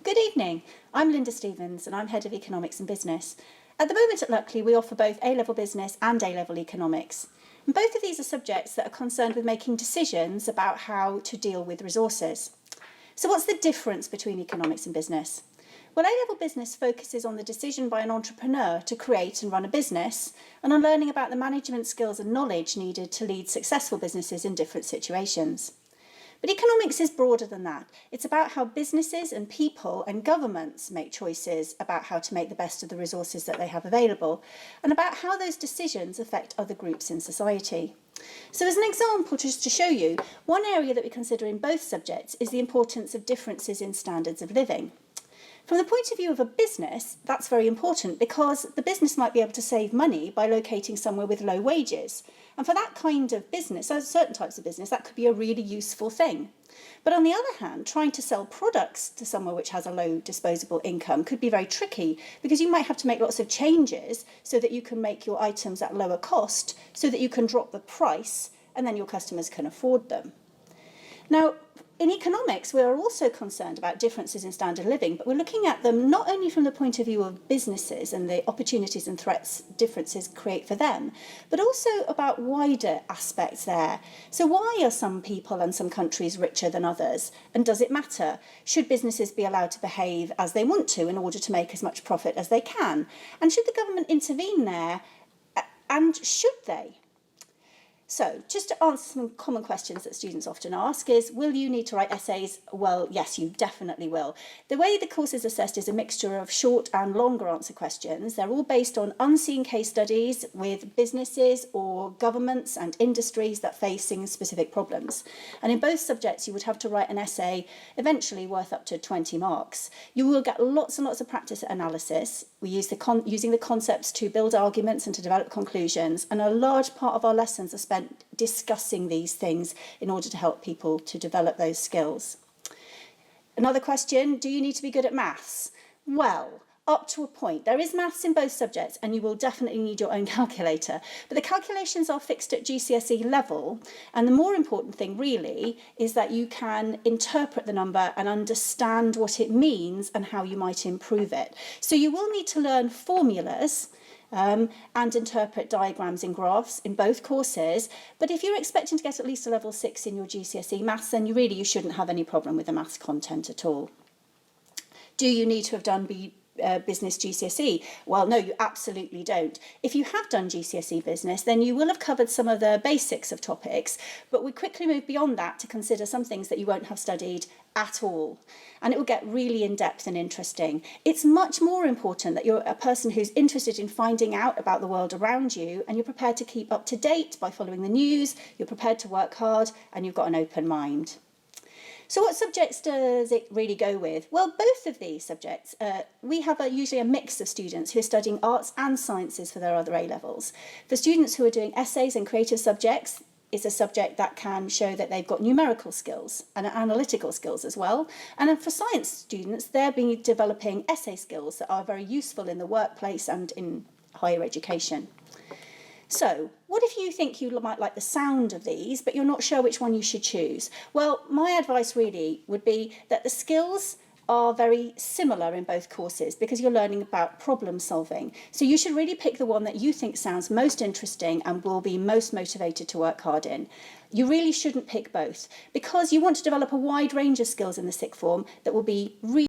Good evening. I'm Linda Stevens and I'm Head of Economics and Business. At the moment at Luckily we offer both A-level business and A-level economics. And both of these are subjects that are concerned with making decisions about how to deal with resources. So what's the difference between economics and business? Well, A-level business focuses on the decision by an entrepreneur to create and run a business and on learning about the management skills and knowledge needed to lead successful businesses in different situations. But economics is broader than that. It's about how businesses and people and governments make choices about how to make the best of the resources that they have available, and about how those decisions affect other groups in society. So as an example, just to show you, one area that we consider in both subjects is the importance of differences in standards of living. From the point of view of a business, that's very important because the business might be able to save money by locating somewhere with low wages. And for that kind of business, certain types of business, that could be a really useful thing. But on the other hand, trying to sell products to somewhere which has a low disposable income could be very tricky because you might have to make lots of changes so that you can make your items at lower cost, so that you can drop the price and then your customers can afford them. Now, in economics, we are also concerned about differences in standard of living, but we're looking at them not only from the point of view of businesses and the opportunities and threats differences create for them, but also about wider aspects there. So why are some people and some countries richer than others? And does it matter? Should businesses be allowed to behave as they want to in order to make as much profit as they can? And should the government intervene there? And should they? So, just to answer some common questions that students often ask is, will you need to write essays? Well, yes, you definitely will. The way the course is assessed is a mixture of short and longer answer questions. They're all based on unseen case studies with businesses or governments and industries that facing specific problems. And in both subjects, you would have to write an essay eventually worth up to 20 marks. You will get lots and lots of practice at analysis. We use using the concepts to build arguments and to develop conclusions, and a large part of our lessons are spent discussing these things in order to help people to develop those skills. Another question, do you need to be good at maths? Well, up to a point. There is maths in both subjects and you will definitely need your own calculator, but the calculations are fixed at GCSE level, and the more important thing really is that you can interpret the number and understand what it means and how you might improve it. So you will need to learn formulas and interpret diagrams and graphs in both courses, but if you're expecting to get at least a level 6 in your GCSE maths, then you shouldn't have any problem with the maths content at all. Do you need to have done business GCSE? Well, no, you absolutely don't. If you have done GCSE business, then you will have covered some of the basics of topics, but we quickly move beyond that to consider some things that you won't have studied at all. And it will get really in-depth and interesting. It's much more important that you're a person who's interested in finding out about the world around you, and you're prepared to keep up to date by following the news, you're prepared to work hard, and you've got an open mind. So what subjects does it really go with? Well, both of these subjects, we have usually a mix of students who are studying arts and sciences for their other A-levels. For students who are doing essays and creative subjects, it's a subject that can show that they've got numerical skills and analytical skills as well. And then for science students, they're developing essay skills that are very useful in the workplace and in higher education. So, what if you think you might like the sound of these, but you're not sure which one you should choose? Well, my advice really would be that the skills are very similar in both courses because you're learning about problem solving. So you should really pick the one that you think sounds most interesting and will be most motivated to work hard in. You really shouldn't pick both because you want to develop a wide range of skills in the sixth form that will be really